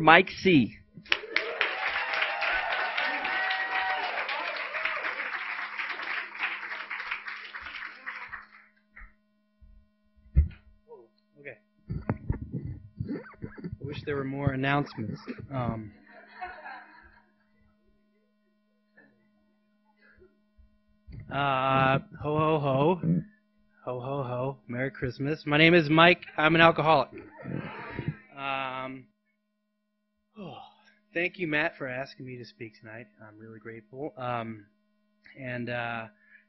Mike C. Okay. I wish there were more announcements. Ho ho ho. Ho ho ho. Merry Christmas. My name is Mike. I'm an alcoholic. Thank you, Matt, for asking me to speak tonight. I'm really grateful.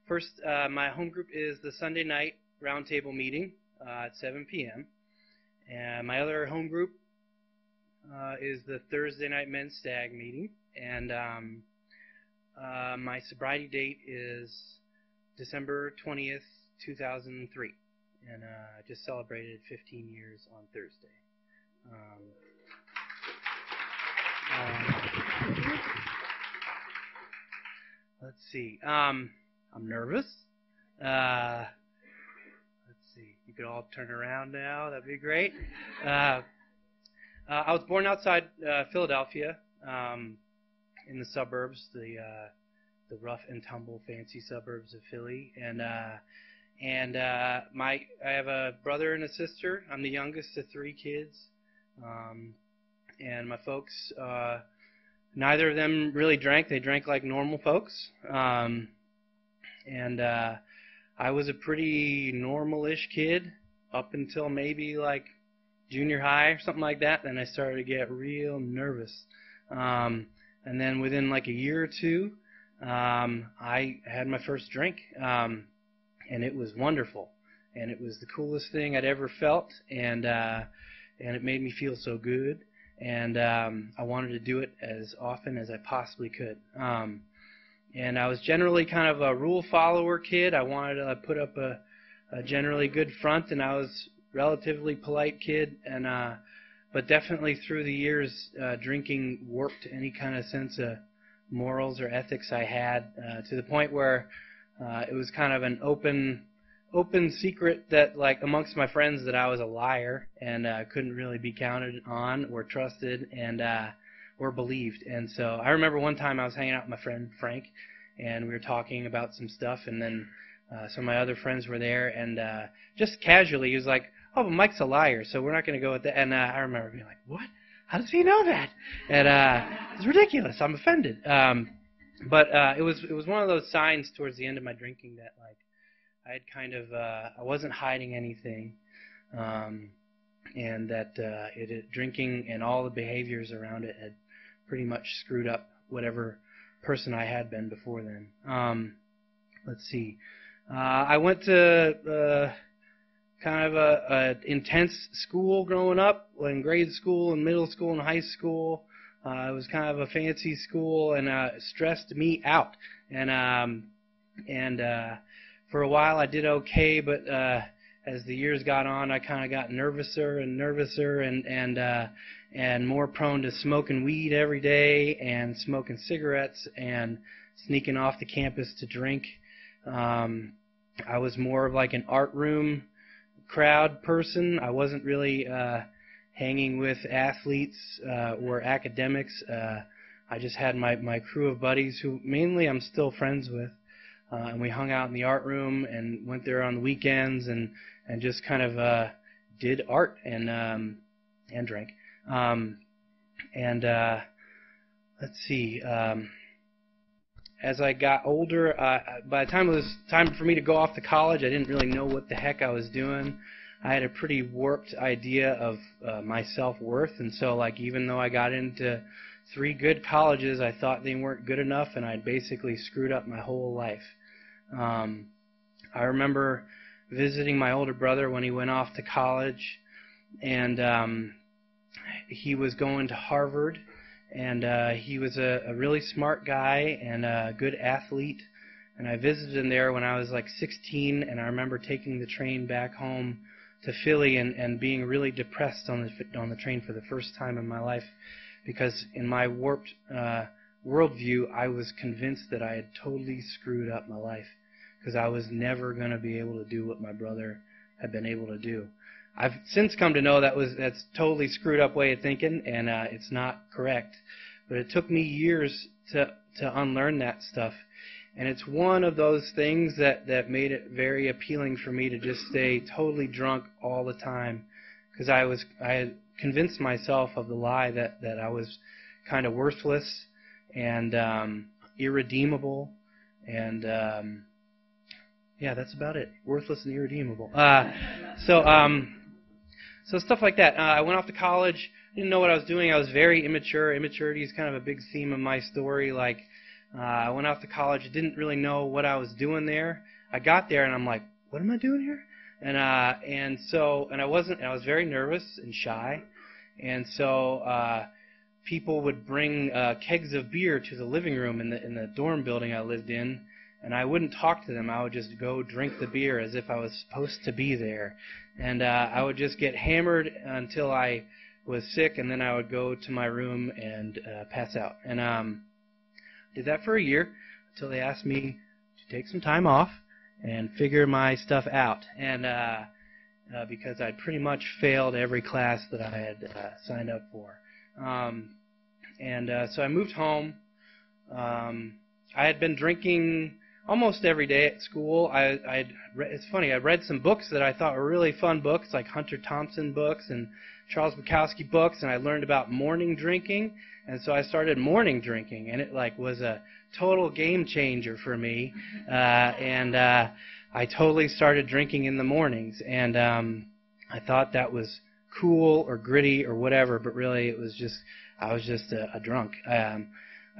First, my home group is the Sunday night roundtable meeting at 7 p.m. And my other home group is the Thursday night men's stag meeting. And my sobriety date is December 20th, 2003. And I just celebrated 15 years on Thursday. Let's see. I'm nervous. Let's see. You could all turn around now. That'd be great. I was born outside Philadelphia, in the suburbs, the rough and tumble, fancy suburbs of Philly, and I have a brother and a sister. I'm the youngest of 3 kids, and my folks, neither of them really drank. They drank like normal folks, and I was a pretty normal-ish kid up until maybe like junior high or something like that. Then I started to get real nervous, and then within like a year or two, I had my first drink, and it was wonderful, and it was the coolest thing I'd ever felt, and it made me feel so good, and I wanted to do it as often as I possibly could. And I was generally kind of a rule follower kid. I wanted to put up a generally good front, and I was relatively polite kid, and but definitely through the years, drinking warped any kind of sense of morals or ethics I had, to the point where it was kind of an open secret that, like, amongst my friends, that I was a liar and couldn't really be counted on or trusted and or believed. And so I remember one time I was hanging out with my friend Frank, and we were talking about some stuff, and then some of my other friends were there, and just casually he was like, "Oh, but Mike's a liar, so we're not going to go with that." And I remember being like, "What? How does he know that?" And it's ridiculous. I'm offended. But it was one of those signs towards the end of my drinking that, like, I had kind of I wasn't hiding anything, and that drinking and all the behaviors around it had pretty much screwed up whatever person I had been before then. Let's see. I went to kind of a intense school growing up, in grade school and middle school and high school. It was kind of a fancy school, and stressed me out. And for a while I did okay, but as the years got on, I kind of got nervouser and nervouser, and more prone to smoking weed every day and smoking cigarettes and sneaking off the campus to drink. I was more of like an art room crowd person. I wasn't really hanging with athletes or academics. I just had my crew of buddies who mainly I'm still friends with, and we hung out in the art room and went there on the weekends and just kind of did art and drank. Let's see. As I got older, by the time it was time for me to go off to college, I didn't really know what the heck I was doing. I had a pretty warped idea of my self-worth, and so, like, even though I got into 3 good colleges, I thought they weren't good enough, and I'd basically screwed up my whole life. I remember visiting my older brother when he went off to college, and he was going to Harvard, and he was a really smart guy and a good athlete, and I visited him there when I was like 16, and I remember taking the train back home to Philly and being really depressed on the train for the first time in my life, because in my warped worldview, I was convinced that I had totally screwed up my life, because I was never going to be able to do what my brother had been able to do. I've since come to know that's totally screwed up way of thinking, and it's not correct. But it took me years to unlearn that stuff. And it's one of those things that made it very appealing for me to just stay totally drunk all the time, because I had convinced myself of the lie that I was kind of worthless and irredeemable, and yeah, that's about it. Worthless and irredeemable. So stuff like that. I went off to college. Didn't know what I was doing. I was very immature. Immaturity is kind of a big theme of my story. Like, I went off to college. Didn't really know what I was doing there. I got there and I'm like, what am I doing here? And I was very nervous and shy. And so people would bring kegs of beer to the living room in the dorm building I lived in, and I wouldn't talk to them. I would just go drink the beer as if I was supposed to be there. And I would just get hammered until I was sick, and then I would go to my room and pass out. And did that for a year until they asked me to take some time off and figure my stuff out. And because I'd pretty much failed every class that I had signed up for. So I moved home. I had been drinking almost every day at school. It's funny, I read some books that I thought were really fun books, like Hunter Thompson books and Charles Bukowski books, and I learned about morning drinking, and so I started morning drinking, and it was a total game changer for me, and I totally started drinking in the mornings, and I thought that was cool or gritty or whatever, but really I was just a drunk. I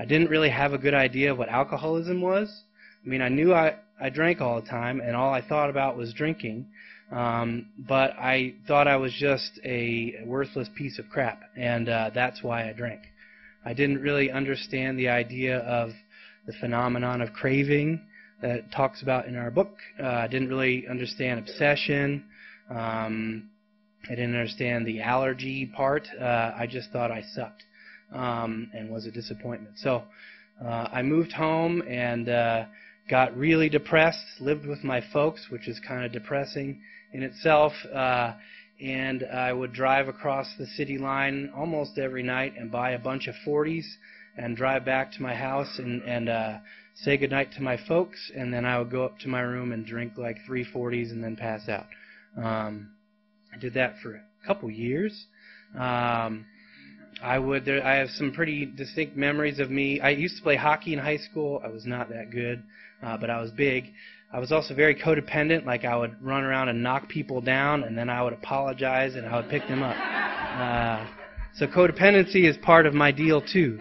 didn't really have a good idea of what alcoholism was. I mean, I knew I drank all the time, and all I thought about was drinking, but I thought I was just a worthless piece of crap, and that's why I drank. I didn't really understand the idea of the phenomenon of craving that it talks about in our book. I didn't really understand obsession. I didn't understand the allergy part. I just thought I sucked and was a disappointment. So I moved home and got really depressed, lived with my folks, which is kind of depressing in itself, and I would drive across the city line almost every night and buy a bunch of 40s and drive back to my house and say goodnight to my folks, and then I would go up to my room and drink like 3 40s and then pass out. I did that for a couple years. I have some pretty distinct memories of me. I used to play hockey in high school. I was not that good, but I was big. I was also very codependent. Like, I would run around and knock people down, and then I would apologize, and I would pick them up. So codependency is part of my deal, too.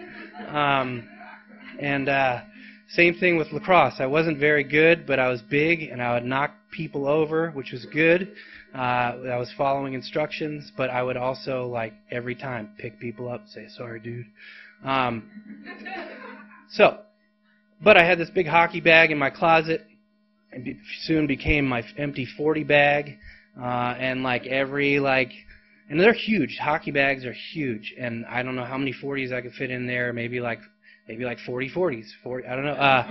Same thing with lacrosse. I wasn't very good, but I was big, and I would knock people over, which was good. I was following instructions, but I would also, like, every time pick people up and say, sorry, dude. But I had this big hockey bag in my closet, and soon became my empty 40 bag, and and they're huge. Hockey bags are huge, and I don't know how many 40s I could fit in there. Maybe like 40 40s. 40, I don't know.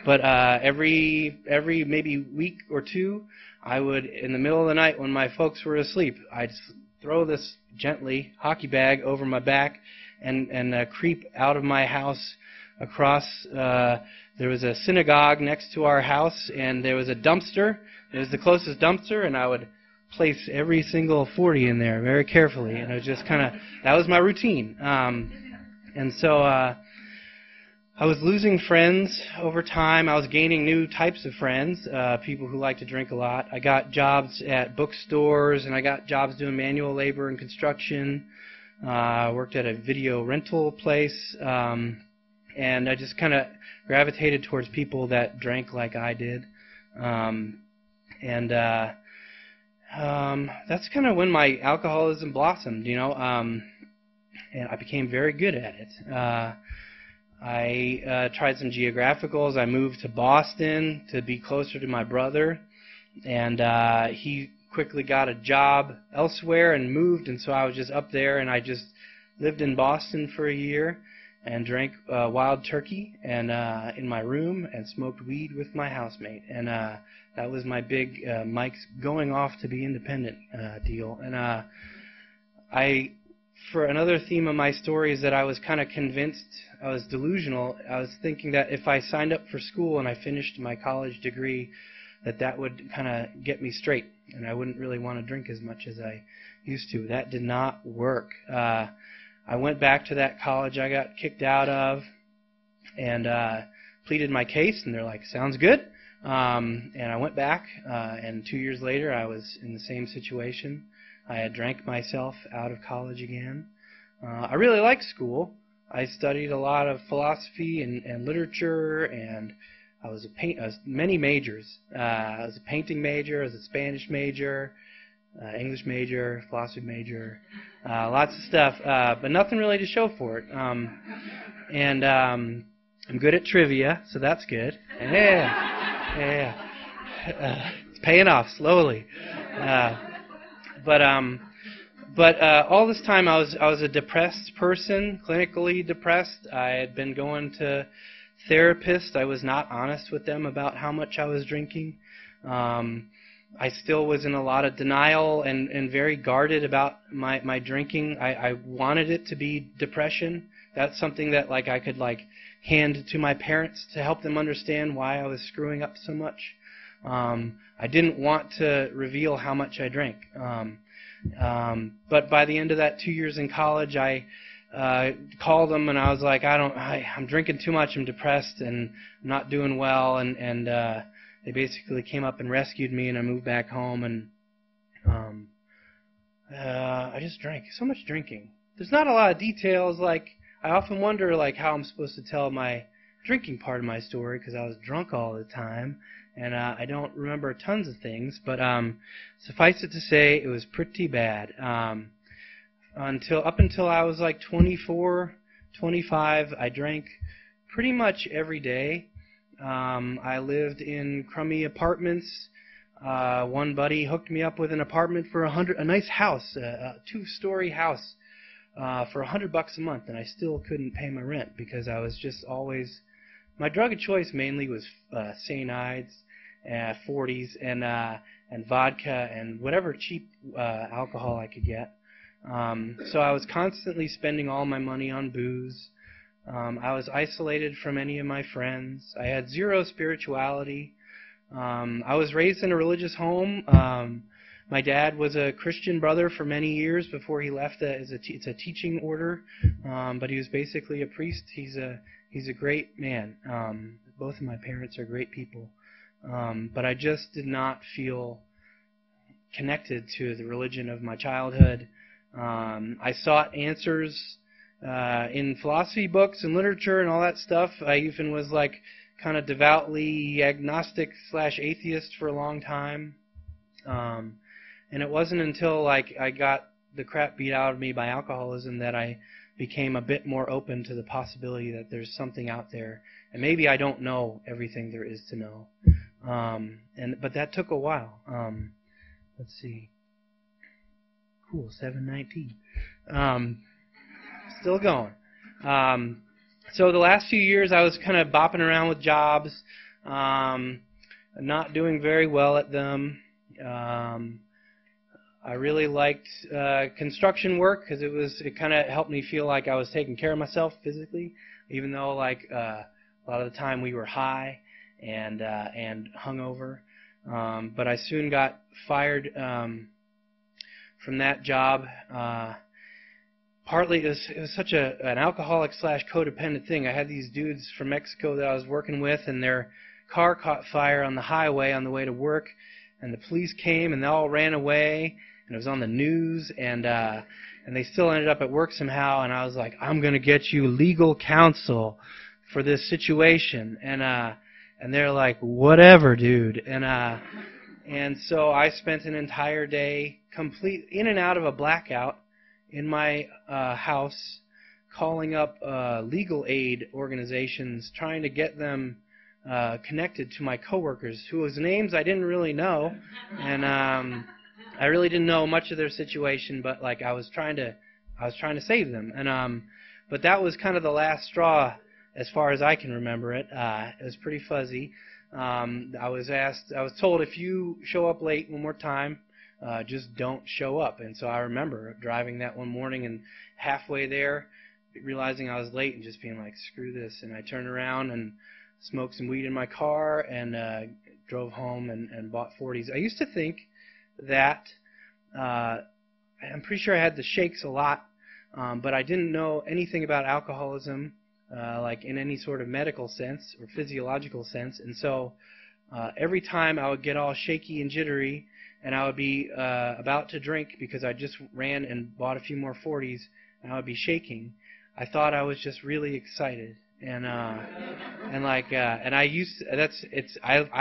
But every maybe week or two, I would, in the middle of the night when my folks were asleep, I'd throw this gently hockey bag over my back and creep out of my house across. There was a synagogue next to our house, and there was a dumpster. It was the closest dumpster, and I would place every single 40 in there very carefully, and it was just that was my routine. And so I was losing friends over time. I was gaining new types of friends, people who like to drink a lot. I got jobs at bookstores, and I got jobs doing manual labor and construction. I worked at a video rental place, and I just kind of gravitated towards people that drank like I did. That's kind of when my alcoholism blossomed, and I became very good at it. I tried some geographicals. I moved to Boston to be closer to my brother, and he quickly got a job elsewhere and moved, and so I was just up there, and I just lived in Boston for a year, and drank wild turkey and in my room and smoked weed with my housemate. And that was my big Mike's going off to be independent deal. And for another theme of my story is that I was kind of convinced, I was delusional. I was thinking that if I signed up for school and I finished my college degree, that would kind of get me straight, and I wouldn't really want to drink as much as I used to. That did not work. I went back to that college I got kicked out of and pleaded my case, and they're like, sounds good. And I went back, and 2 years later I was in the same situation. I had drank myself out of college again. I really liked school. I studied a lot of philosophy and literature, and I was many majors. I was a painting major, I was a Spanish major, English major, philosophy major, lots of stuff, but nothing really to show for it. And I'm good at trivia, so that's good. Yeah. It's paying off slowly. But all this time I was a depressed person, clinically depressed. I had been going to therapists. I was not honest with them about how much I was drinking. I still was in a lot of denial and very guarded about my drinking. I wanted it to be depression. That's something that I could hand to my parents to help them understand why I was screwing up so much. I didn't want to reveal how much I drank. But by the end of that 2 years in college, I called them and I was like, I'm drinking too much, I'm depressed and I'm not doing well, and they basically came up and rescued me, and I moved back home, and I just drank. So much drinking. There's not a lot of details. I often wonder how I'm supposed to tell my drinking part of my story, because I was drunk all the time, and I don't remember tons of things, but suffice it to say, it was pretty bad. Up until I was 24, 25, I drank pretty much every day. I lived in crummy apartments. One buddy hooked me up with an apartment for a nice house, a 2-story house, for $100 a month, and I still couldn't pay my rent because I was just always. My drug of choice mainly was cyanides, 40s, and vodka, and whatever cheap alcohol I could get. So I was constantly spending all my money on booze. I was isolated from any of my friends. I had zero spirituality. I was raised in a religious home. My dad was a Christian brother for many years before he left. It's a teaching order, but he was basically a priest. He's a great man. Both of my parents are great people, but I just did not feel connected to the religion of my childhood. I sought answers in philosophy books and literature and all that stuff. I even was kind of devoutly agnostic / atheist for a long time. And it wasn't until I got the crap beat out of me by alcoholism that I became a bit more open to the possibility that there's something out there, and maybe I don't know everything there is to know. But that took a while. Let's see. Cool, 7:19. Still going. So the last few years I was kind of bopping around with jobs, not doing very well at them. I really liked construction work because it kind of helped me feel like I was taking care of myself physically, even though a lot of the time we were high and hungover. But I soon got fired from that job. Partly it was such an alcoholic / codependent thing. I had these dudes from Mexico that I was working with, and their car caught fire on the highway on the way to work, and the police came and they all ran away, and it was on the news, and they still ended up at work somehow. And I was like, I'm gonna get you legal counsel for this situation, and they're like, whatever, dude, and so I spent an entire day complete in and out of a blackout in my house, calling up legal aid organizations, trying to get them connected to my coworkers, whose names I didn't really know, and I really didn't know much of their situation, but I was trying to save them. And But that was kind of the last straw as far as I can remember it. It was pretty fuzzy. I was told, if you show up late one more time, just don't show up. And so I remember driving that one morning and halfway there, realizing I was late and just being like, screw this. And I turned around and smoked some weed in my car and drove home and bought 40s. I used to think that, I'm pretty sure I had the shakes a lot, but I didn't know anything about alcoholism, like in any sort of medical sense or physiological sense. And so every time I would get all shaky and jittery and I would be about to drink because I just ran and bought a few more 40s and I would be shaking, I thought I was just really excited. And I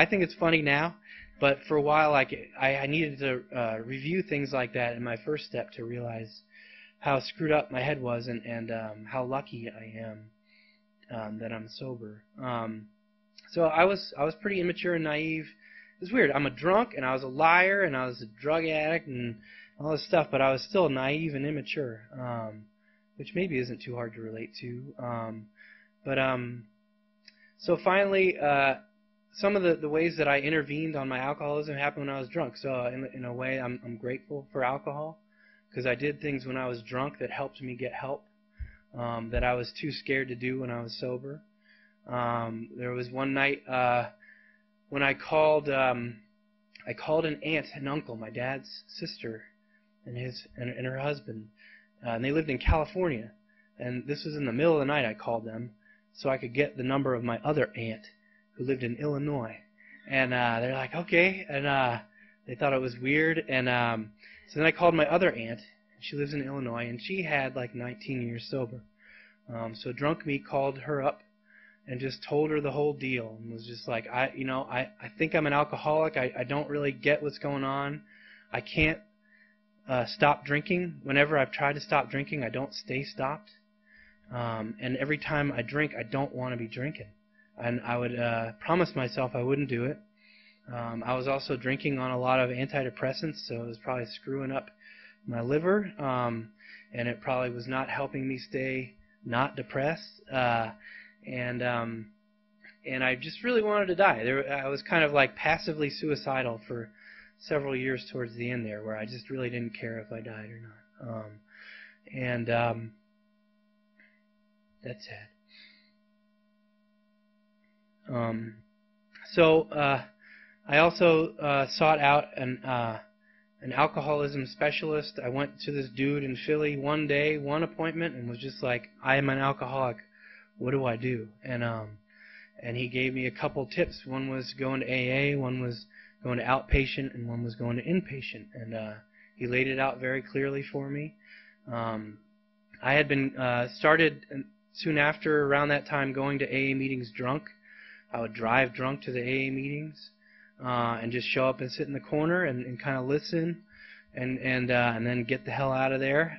think it's funny now, but for a while, like, I needed to review things like that in my first step to realize how screwed up my head was and how lucky I am that I'm sober. So I was pretty immature and naive. It was weird. I'm a drunk and I was a liar and I was a drug addict and all this stuff, but I was still naive and immature, which maybe isn't too hard to relate to. So finally, some of the ways that I intervened on my alcoholism happened when I was drunk. So in a way, I'm grateful for alcohol because I did things when I was drunk that helped me get help that I was too scared to do when I was sober. There was one night when I called an aunt and uncle, my dad's sister, and her husband, and they lived in California. And this was in the middle of the night. I called them so I could get the number of my other aunt who lived in Illinois. And they're like, okay. And they thought it was weird. And so then I called my other aunt. She lives in Illinois, and she had like 19 years sober. So drunk me called her up and just told her the whole deal and was just like, I think I'm an alcoholic. I don't really get what's going on. I can't stop drinking. Whenever I've tried to stop drinking, I don't stay stopped. And every time I drink, I don't want to be drinking. And I would promise myself I wouldn't do it. I was also drinking on a lot of antidepressants, so it was probably screwing up my liver, and it probably was not helping me stay not depressed. And I just really wanted to die. I was kind of like passively suicidal for several years towards the end there, where I just really didn't care if I died or not. That's sad. So I also sought out an alcoholism specialist. I went to this dude in Philly one day, one appointment, and was just like, I am an alcoholic. What do I do? And he gave me a couple tips. One was going to AA, one was going to outpatient, and one was going to inpatient. And he laid it out very clearly for me. I had been started soon after, around that time, going to AA meetings drunk. I would drive drunk to the AA meetings and just show up and sit in the corner and kind of listen and then get the hell out of there.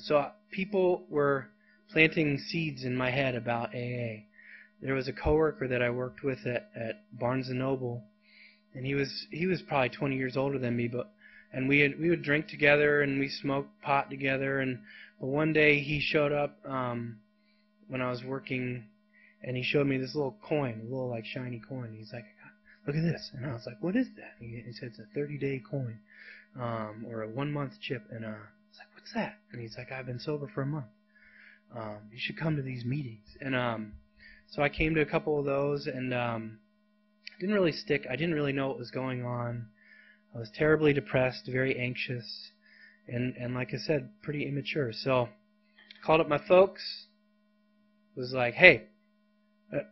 So people were planting seeds in my head about AA. There was a coworker that I worked with at Barnes & Noble, and he was probably 20 years older than me, and we would drink together and we smoked pot together. But one day he showed up when I was working, and he showed me this little coin, a little like shiny coin. He's like, look at this. And I was like, what is that? And he said it's a 30-day coin or a 1-month chip. And I was like, what's that? And he's like, I've been sober for a month. You should come to these meetings. And so I came to a couple of those, and didn't really stick. I didn't really know what was going on. I was terribly depressed, very anxious, and like I said, pretty immature. So I called up my folks, was like, hey,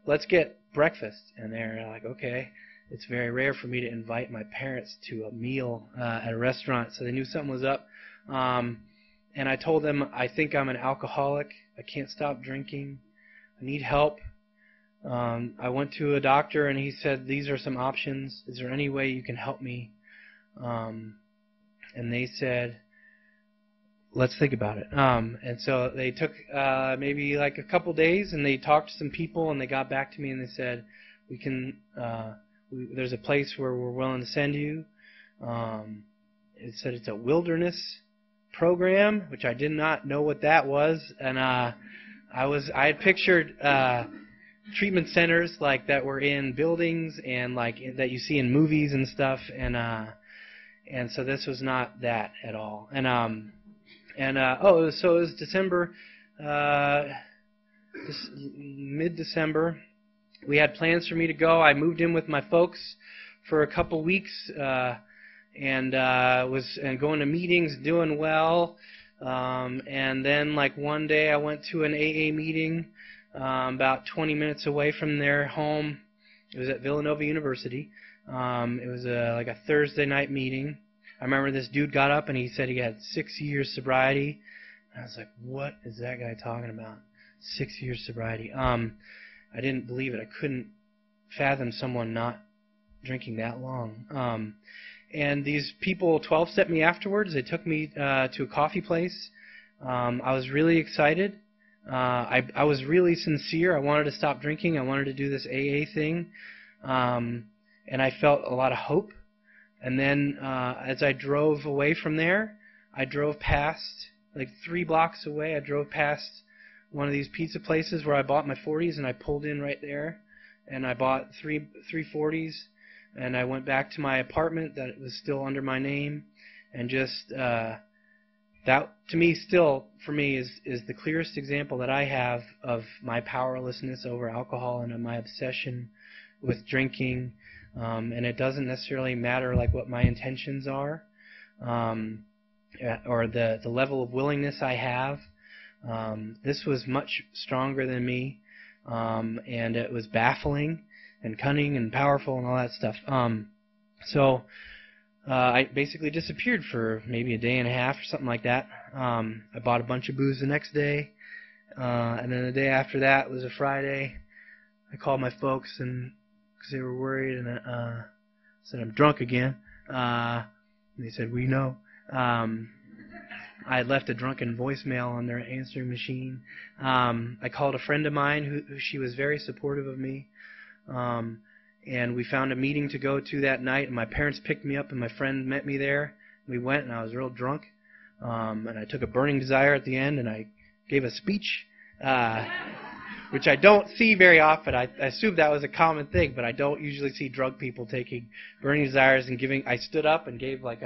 let's get breakfast. And they're like, okay. It's very rare for me to invite my parents to a meal at a restaurant, so they knew something was up. And I told them, I think I'm an alcoholic. I can't stop drinking. I need help. I went to a doctor, and he said, these are some options. Is there any way you can help me? And they said, let's think about it. And so they took maybe like a couple days, and they talked to some people, and they got back to me, and they said, we can. There's a place where we're willing to send you. It said it's a wilderness program, which I did not know what that was, and I had pictured treatment centers like that were in buildings and like that you see in movies and stuff, and so this was not that at all. So it was December, mid-December. We had plans for me to go. I moved in with my folks for a couple weeks, and was going to meetings, doing well. And then, like, one day I went to an AA meeting about 20 minutes away from their home. It was at Villanova University. It was like a Thursday night meeting. I remember this dude got up and he said he had 6 years sobriety. And I was like, what is that guy talking about? 6 years sobriety. I didn't believe it. I couldn't fathom someone not drinking that long. And these people 12-stepped me afterwards. They took me to a coffee place. I was really excited. I was really sincere. I wanted to stop drinking. I wanted to do this AA thing. And I felt a lot of hope. And then as I drove away from there, I drove past, like 3 blocks away, I drove past one of these pizza places where I bought my 40s, and I pulled in right there. And I bought three 40s. And I went back to my apartment that was still under my name, and just that, to me, still for me is the clearest example that I have of my powerlessness over alcohol and of my obsession with drinking. And it doesn't necessarily matter like what my intentions are, or the level of willingness I have. This was much stronger than me, and it was baffling and cunning and powerful and all that stuff. So I basically disappeared for maybe a day and a half or something like that. I bought a bunch of booze the next day, and then the day after that was a Friday. I called my folks and because they were worried, and I said, I'm drunk again. And they said, we know. I had left a drunken voicemail on their answering machine. I called a friend of mine who she was very supportive of me. And we found a meeting to go to that night, and my parents picked me up, and my friend met me there. We went, and I was real drunk. And I took a burning desire at the end, and I gave a speech, which I don't see very often. I assume that was a common thing, but I don't usually see drunk people taking burning desires and giving. I stood up and gave like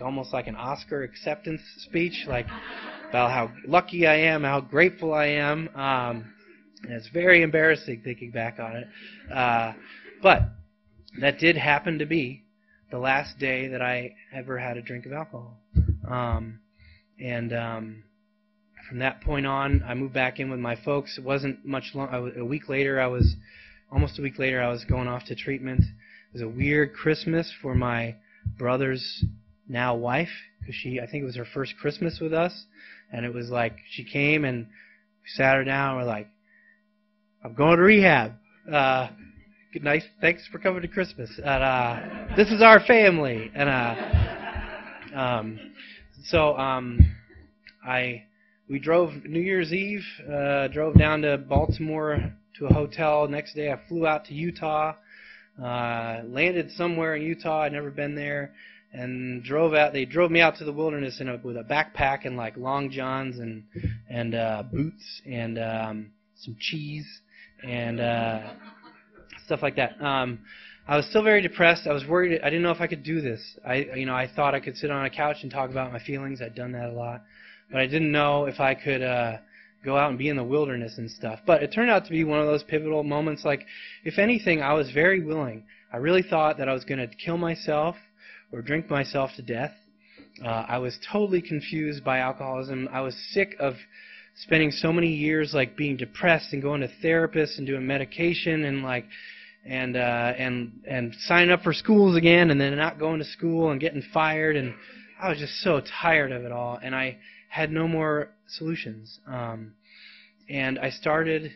almost like an Oscar acceptance speech, like about how lucky I am, how grateful I am. And it's very embarrassing thinking back on it. But that did happen to be the last day that I ever had a drink of alcohol. From that point on, I moved back in with my folks. It wasn't much long. Almost a week later, I was going off to treatment. It was a weird Christmas for my brother's now wife, because I think it was her first Christmas with us. And it was like, she came and we sat her down. We're like, I'm going to rehab. Good night. Thanks for coming to Christmas. And this is our family. And we drove New Year's Eve. Drove down to Baltimore to a hotel. Next day, I flew out to Utah. Landed somewhere in Utah. I'd never been there. And drove out. They drove me out to the wilderness with a backpack and like long johns and boots and some cheese and stuff like that. I was still very depressed. I was worried. I didn't know if I could do this. I thought I could sit on a couch and talk about my feelings. I'd done that a lot, but I didn't know if I could go out and be in the wilderness and stuff. But it turned out to be one of those pivotal moments. Like, if anything, I was very willing. I really thought that I was going to kill myself or drink myself to death. I was totally confused by alcoholism. I was sick of spending so many years like being depressed and going to therapists and doing medication and signing up for schools again and then not going to school and getting fired, and I was just so tired of it all, and I had no more solutions. And I started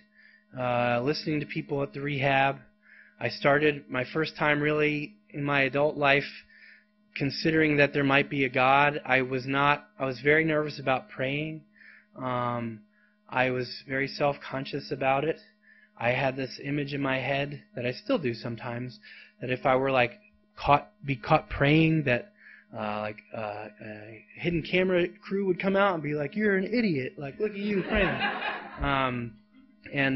listening to people at the rehab. I started my first time really in my adult life considering that there might be a God. I was very nervous about praying. I was very self-conscious about it. I had this image in my head that I still do sometimes, that if I were like be caught praying, that a hidden camera crew would come out and be like, "You're an idiot! Like, look at you praying." And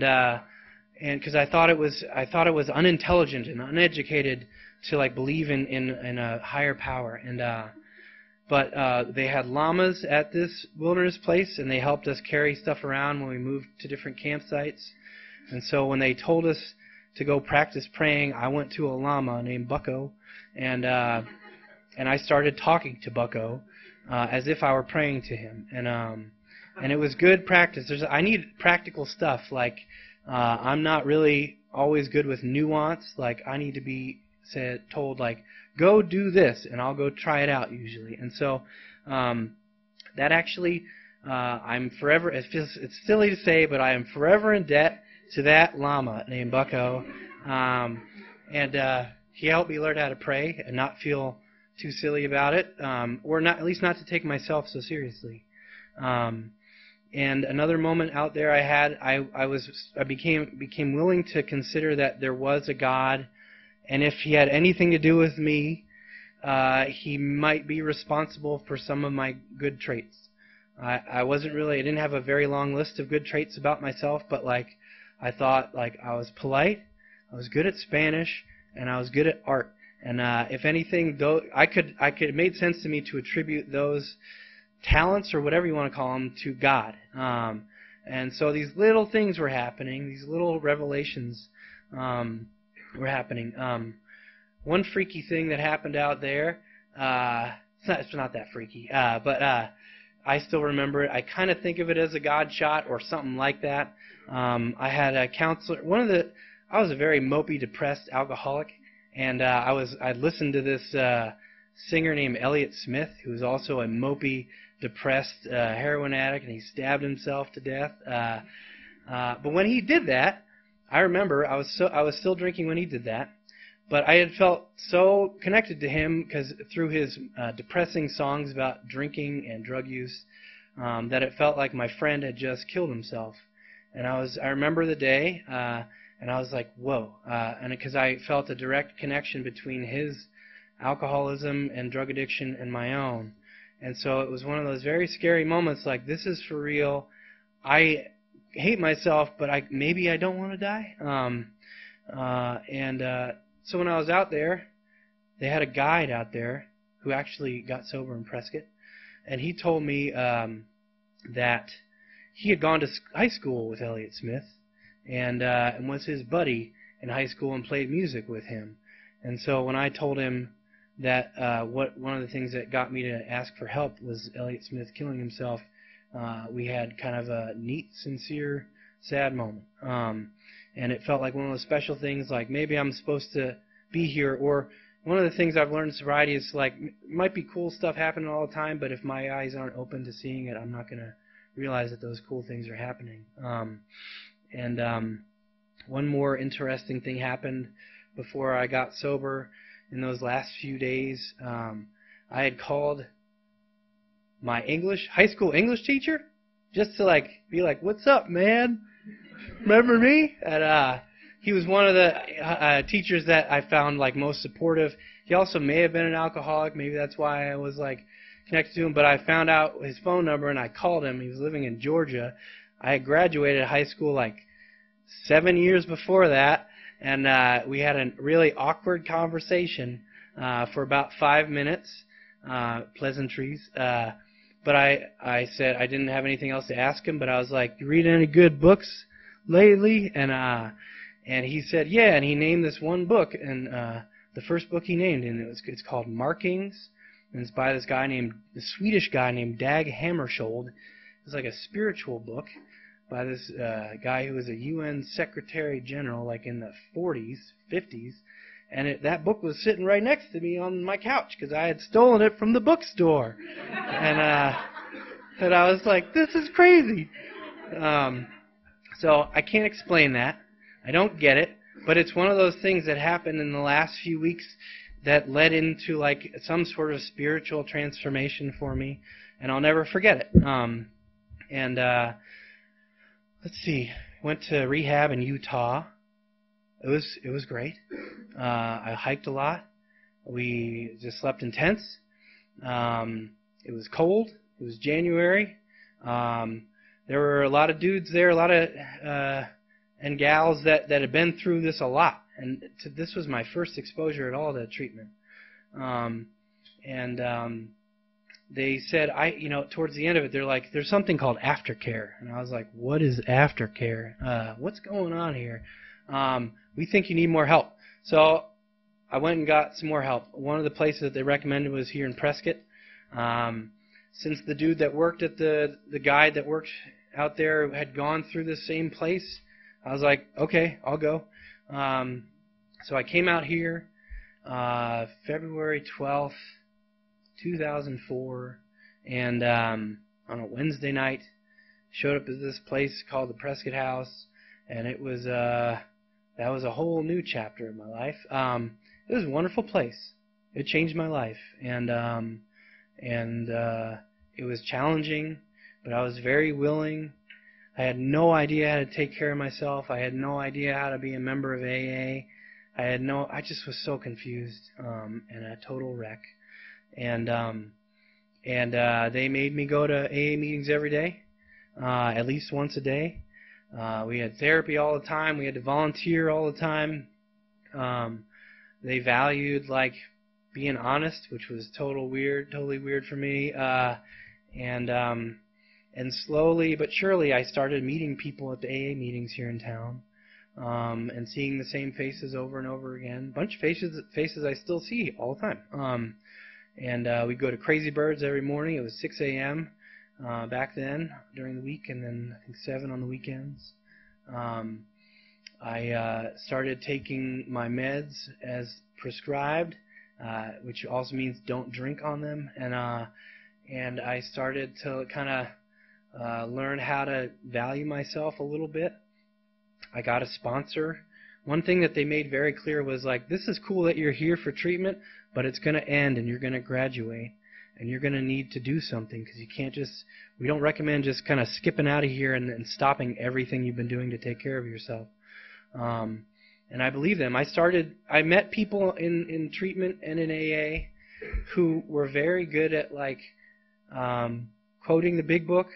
because I thought it was unintelligent and uneducated to like believe in a higher power. But they had llamas at this wilderness place, and they helped us carry stuff around when we moved to different campsites. And so when they told us to go practice praying, I went to a llama named Bucko, and I started talking to Bucko as if I were praying to him. And it was good practice. I need practical stuff. Like, I'm not really always good with nuance. Like, I need to be told, like, go do this, and I'll go try it out usually. And so that actually, I'm forever, it's silly to say, but I am forever in debt to that llama named Bucko. And he helped me learn how to pray and not feel too silly about it, or not, at least not to take myself so seriously. And another moment out there I had, I became willing to consider that there was a God, and if he had anything to do with me, he might be responsible for some of my good traits. I didn't have a very long list of good traits about myself, but like, I thought like I was polite, I was good at Spanish, and I was good at art. And if anything, though, it made sense to me to attribute those talents, or whatever you want to call them, to God. And so these little things were happening, these little revelations were happening. One freaky thing that happened out there, it's not that freaky, but I still remember it. I kind of think of it as a God shot or something like that. I had a counselor. I was a very mopey, depressed alcoholic, and I'd listened to this singer named Elliott Smith, who was also a mopey, depressed heroin addict, and he stabbed himself to death. But when he did that, I remember I was still drinking when he did that, but I had felt so connected to him because through his depressing songs about drinking and drug use, that it felt like my friend had just killed himself. And I remember the day, and I was like, whoa, and because I felt a direct connection between his alcoholism and drug addiction and my own. And so it was one of those very scary moments, like, this is for real. I hate myself, but maybe I don't want to die. So when I was out there, they had a guide out there who actually got sober in Prescott, and he told me that he had gone to high school with Elliott Smith, and was his buddy in high school and played music with him. And so when I told him that one of the things that got me to ask for help was Elliott Smith killing himself, we had kind of a neat, sincere, sad moment. And it felt like one of those special things, like maybe I'm supposed to be here. Or one of the things I've learned in sobriety is like, it might be cool stuff happening all the time, but if my eyes aren't open to seeing it, I'm not going to realize that those cool things are happening. One more interesting thing happened before I got sober. In those last few days, I had called my high school English teacher just to be like, "What's up, man? Remember me?" And he was one of the teachers that I found most supportive. He also may have been an alcoholic. Maybe that's why I was connected to him. But I found out his phone number and I called him. He was living in Georgia. I had graduated high school 7 years before that. And we had a really awkward conversation for about 5 minutes, pleasantries. But I said I didn't have anything else to ask him, but I was like, "You read any good books lately?" And he said, "Yeah." And he named this one book, and the first book he named, and it's called Markings, and it's by the Swedish guy named Dag Hammarskjöld. It's like a spiritual book by this guy who was a UN Secretary General, in the 40s, 50s, and that book was sitting right next to me on my couch because I had stolen it from the bookstore, and I was like, "This is crazy." So I can't explain that. I don't get it, but it's one of those things that happened in the last few weeks that led into some sort of spiritual transformation for me, and I'll never forget it. Let's see. Went to rehab in Utah. It was great. I hiked a lot. We just slept in tents. It was cold. It was January. There were a lot of dudes there, a lot of and gals that had been through this a lot. And this was my first exposure at all to treatment. They said, towards the end of it, they're like, there's something called aftercare. And I was like, what is aftercare? What's going on here? We think you need more help. So I went and got some more help. One of the places that they recommended was here in Prescott. Since the dude that worked at the guide that worked out there had gone through the same place, I was like, okay, I'll go. So I came out here February 12th, 2004, and on a Wednesday night, showed up at this place called the Prescott House, and it was that was a whole new chapter in my life. It was a wonderful place. It changed my life, and it was challenging, but I was very willing. I had no idea how to take care of myself. I had no idea how to be a member of AA. I just was so confused and a total wreck. And they made me go to AA meetings every day, at least once a day. We had therapy all the time. We had to volunteer all the time. They valued like being honest, which was totally weird for me. And slowly but surely, I started meeting people at the AA meetings here in town, and seeing the same faces over and over again. A bunch of faces I still see all the time. And we'd go to Crazy Birds every morning. It was 6 a.m. Back then during the week, and then I think 7 on the weekends. I started taking my meds as prescribed, which also means don't drink on them. And I started to kind of learn how to value myself a little bit. I got a sponsor. One thing that they made very clear was like, this is cool that you're here for treatment, but it's going to end and you're going to graduate and you're going to need to do something, because you can't just, we don't recommend just kind of skipping out of here and stopping everything you've been doing to take care of yourself. And I believe them. I met people in treatment and in AA who were very good at like quoting the big book,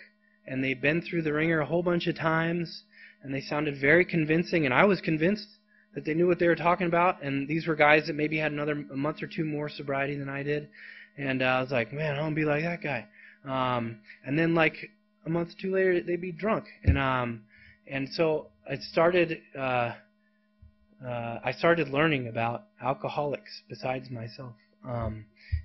and they've been through the ringer a whole bunch of times, and they sounded very convincing, and I was convinced that they knew what they were talking about. And these were guys that maybe had a month or two more sobriety than I did, and I was like, man, I want to be like that guy. And then like a month or two later, they'd be drunk, and so I started learning about alcoholics besides myself,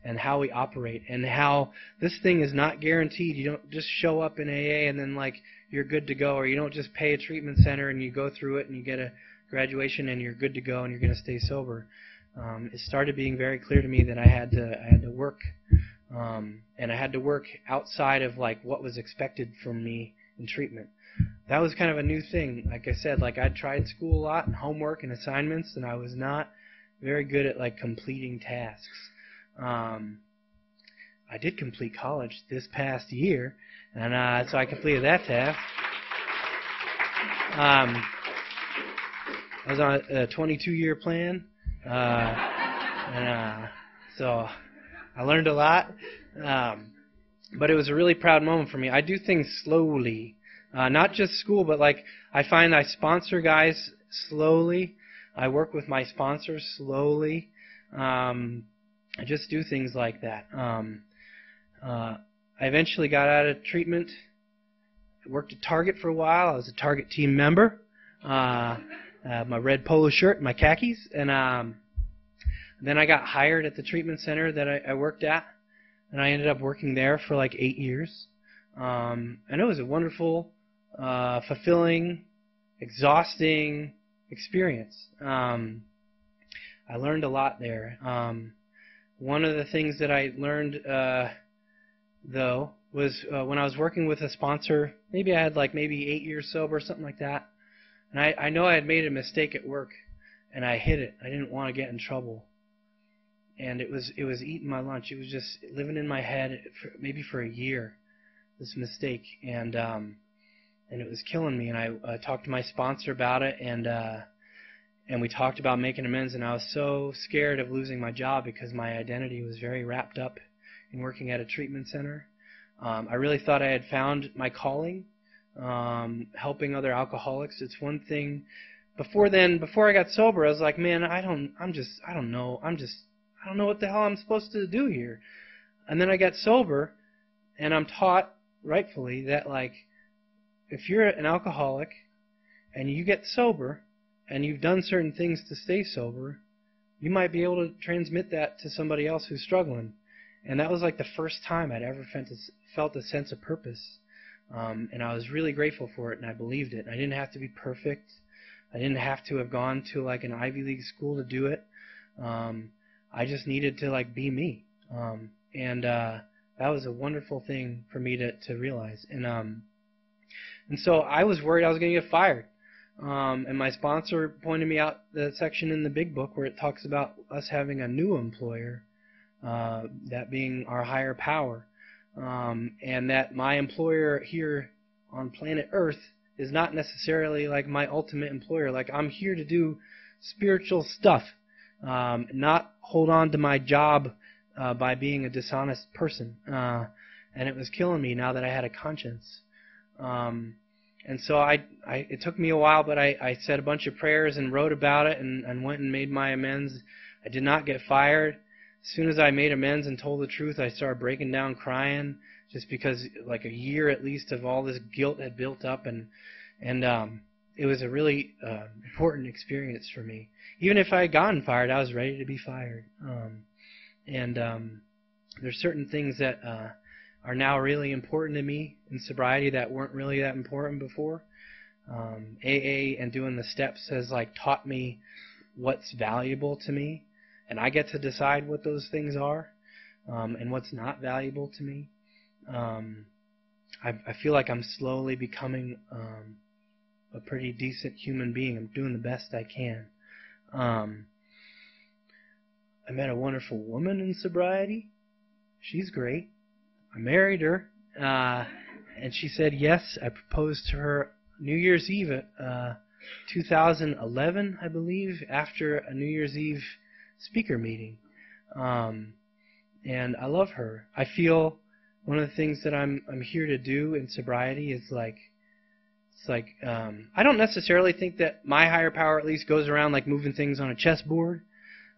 and how we operate, and how this thing is not guaranteed. You don't just show up in AA and then like you're good to go, or you don't just pay a treatment center and you go through it and you get a graduation and you're good to go and you're going to stay sober. It started being very clear to me that I had to work, and I had to work outside of like what was expected from me in treatment. That was kind of a new thing. Like I said, like I'd tried school a lot and homework and assignments, and I was not very good at like completing tasks. I did complete college this past year, and so I completed that task. I was on a 22-year plan, and so I learned a lot. But it was a really proud moment for me. I do things slowly, not just school, but like I find I sponsor guys slowly. I work with my sponsors slowly. I just do things like that. I eventually got out of treatment. I worked at Target for a while. I was a Target team member. My red polo shirt, my khakis, and then I got hired at the treatment center that I worked at, and I ended up working there for like 8 years. And it was a wonderful, fulfilling, exhausting experience. I learned a lot there. One of the things that I learned, though, was when I was working with a sponsor, maybe I had like maybe 8 years sober, something like that. And I know I had made a mistake at work, and I hid it. I didn't want to get in trouble. And it was eating my lunch. It was just living in my head maybe for a year, this mistake. And it was killing me. And I talked to my sponsor about it, and we talked about making amends. And I was so scared of losing my job because my identity was very wrapped up in working at a treatment center. I really thought I had found my calling, helping other alcoholics. It's one thing. Before I got sober, I was like, man, I don't know what the hell I'm supposed to do here. And then I got sober, and I'm taught rightfully that, like, if you're an alcoholic and you get sober and you've done certain things to stay sober, you might be able to transmit that to somebody else who's struggling. And that was like the first time I'd ever felt a sense of purpose. And I was really grateful for it, and I believed it. I didn't have to be perfect. I didn't have to have gone to like an Ivy League school to do it. I just needed to like be me. And that was a wonderful thing for me to realize. And so I was worried I was going to get fired. And my sponsor pointed me out the section in the big book where it talks about us having a new employer, that being our higher power, and that my employer here on planet Earth is not necessarily like my ultimate employer. Like, I'm here to do spiritual stuff, not hold on to my job by being a dishonest person. And it was killing me now that I had a conscience. And so it took me a while, but I said a bunch of prayers and wrote about it and went and made my amends. I did not get fired. As soon as I made amends and told the truth, I started breaking down crying, just because like a year at least of all this guilt had built up, and it was a really important experience for me. Even if I had gotten fired, I was ready to be fired. There's certain things that are now really important to me in sobriety that weren't really that important before. AA and doing the steps has like taught me what's valuable to me, and I get to decide what those things are, and what's not valuable to me. I feel like I'm slowly becoming a pretty decent human being. I'm doing the best I can. I met a wonderful woman in sobriety. She's great. I married her, and she said yes. I proposed to her New Year's Eve at 2011, I believe, after a New Year's Eve speaker meeting. And I love her. I feel one of the things that I'm here to do in sobriety is I don't necessarily think that my higher power at least goes around like moving things on a chessboard.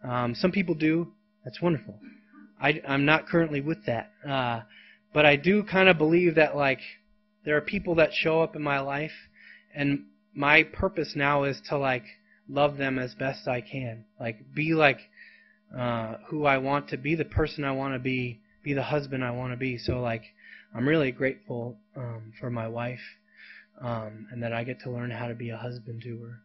Some people do. That's wonderful. I'm not currently with that. But I do kind of believe that like there are people that show up in my life, and my purpose now is to like love them as best I can. Like be like who I want to be, the person I want to be the husband I want to be. So like I'm really grateful for my wife, and that I get to learn how to be a husband to her.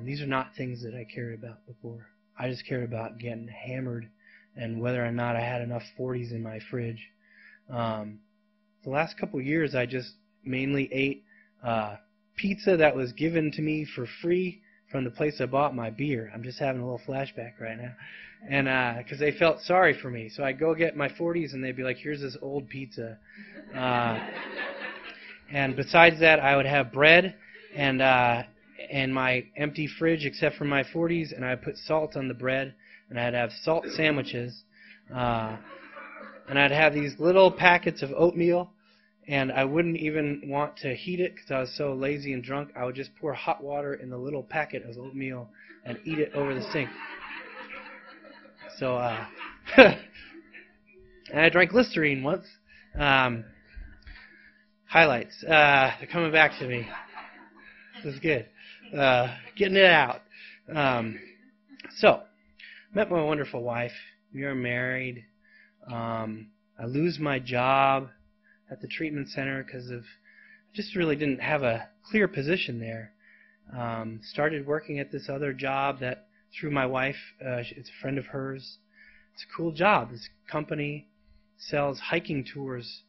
These are not things that I cared about before. I just cared about getting hammered and whether or not I had enough 40s in my fridge. The last couple years I just mainly ate pizza that was given to me for free from the place I bought my beer. I'm just having a little flashback right now. And because they felt sorry for me. So I'd go get my 40s and they'd be like, here's this old pizza. And besides that, I would have bread and my empty fridge except for my 40s, and I'd put salt on the bread, and I'd have salt sandwiches. And I'd have these little packets of oatmeal, and I wouldn't even want to heat it because I was so lazy and drunk. I would just pour hot water in the little packet of oatmeal and eat it over the sink. So, and I drank Listerine once. Highlights. They're coming back to me. This is good. Getting it out. So, met my wonderful wife. We are married. I lose my job at the treatment center because of just really didn't have a clear position there. Started working at this other job that through my wife, it's a friend of hers. It's a cool job. This company sells hiking tours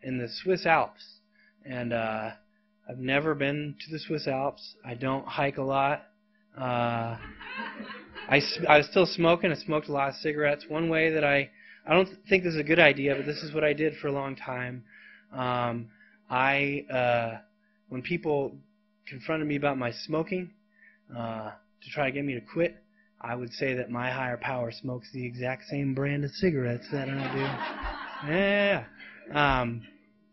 in the Swiss Alps, and I've never been to the Swiss Alps. I don't hike a lot. I was still smoking. I smoked a lot of cigarettes. One way that I don't think this is a good idea, but this is what I did for a long time. When people confronted me about my smoking, to try to get me to quit, I would say that my higher power smokes the exact same brand of cigarettes that I do. Yeah.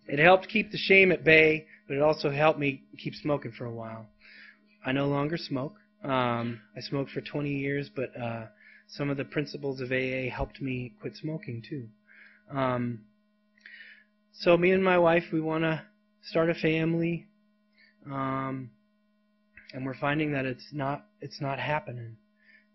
It helped keep the shame at bay, but it also helped me keep smoking for a while. I no longer smoke. I smoked for 20 years, but some of the principles of AA helped me quit smoking too. So me and my wife, we want to start a family, and we're finding that it's not happening.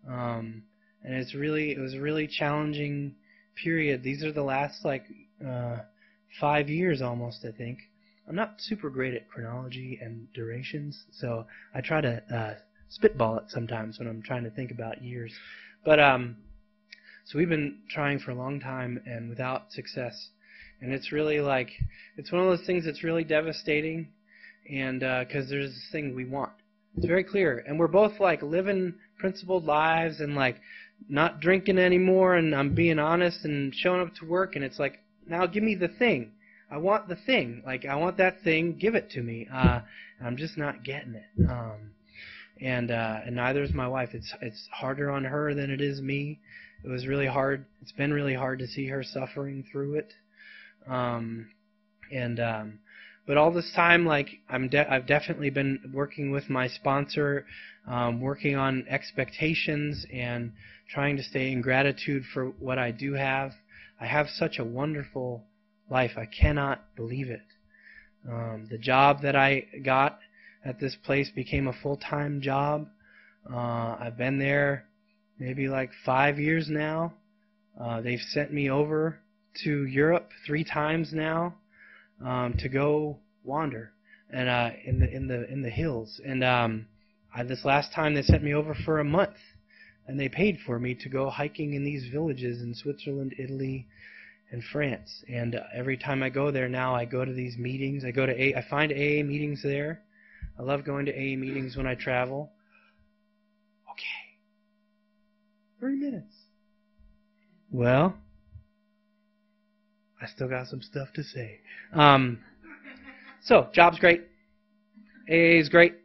And it was a really challenging period. These are the last 5 years almost, I think. I'm not super great at chronology and durations, so I try to spitball it sometimes when I'm trying to think about years. But so we've been trying for a long time and without success. And it's really it's one of those things that's really devastating, and because there's this thing we want. It's very clear. And we're both living principled lives and not drinking anymore, and I'm being honest and showing up to work, and it's now give me the thing. I want the thing. I want that thing. Give it to me. I'm just not getting it. And neither is my wife. It's harder on her than it is me. It was really hard. It's been really hard to see her suffering through it. But all this time, I've definitely been working with my sponsor, working on expectations and trying to stay in gratitude for what I do have. I have such a wonderful life. I cannot believe it. The job that I got at this place became a full-time job. I've been there maybe 5 years now. They've sent me over to Europe 3 times now to go wander and in the hills. And this last time they sent me over for a month, and they paid for me to go hiking in these villages in Switzerland, Italy, and France. And every time I go there now, I go to these meetings. I find AA meetings there. I love going to AA meetings when I travel. Okay. 3 minutes. Well, I still got some stuff to say. So, job's great. AA is great.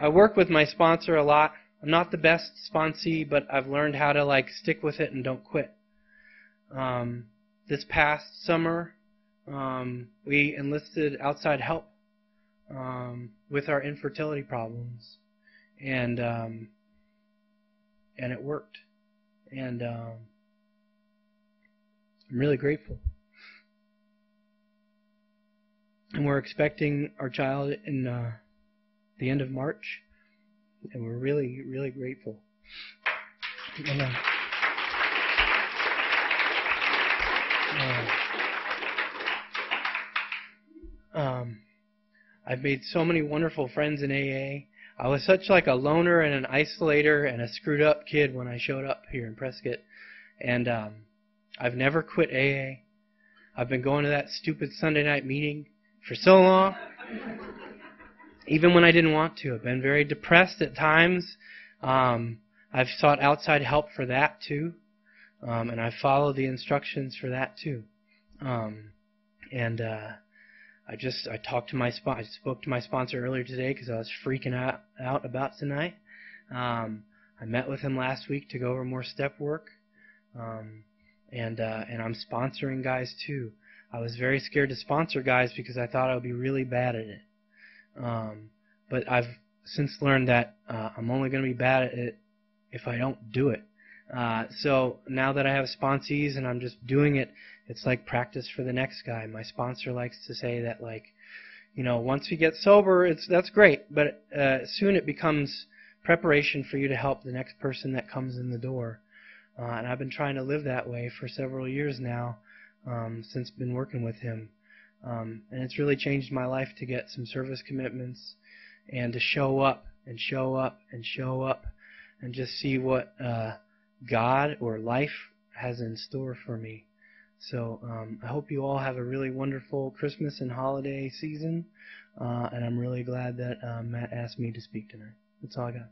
I work with my sponsor a lot. I'm not the best sponsee, but I've learned how to stick with it and don't quit. This past summer, we enlisted outside help with our infertility problems, and it worked. And I'm really grateful. And we're expecting our child in the end of March, and we're really, really grateful. And, I've made so many wonderful friends in AA. I was such a loner and an isolator and a screwed up kid when I showed up here in Prescott, and I've never quit AA. I've been going to that stupid Sunday night meeting for so long, even when I didn't want to. I've been very depressed at times. I've sought outside help for that too, and I followed the instructions for that too. I spoke to my sponsor earlier today because I was freaking out about tonight. I met with him last week to go over more step work, and I'm sponsoring guys too. I was very scared to sponsor guys because I thought I would be really bad at it. But I've since learned that I'm only going to be bad at it if I don't do it. So now that I have sponsees and I'm just doing it, it's like practice for the next guy. My sponsor likes to say that, once you get sober, that's great, but soon it becomes preparation for you to help the next person that comes in the door. And I've been trying to live that way for several years now, since been working with him. And it's really changed my life to get some service commitments and to show up and show up and show up and just see what God or life has in store for me. So I hope you all have a really wonderful Christmas and holiday season, and I'm really glad that Matt asked me to speak tonight. That's all I got.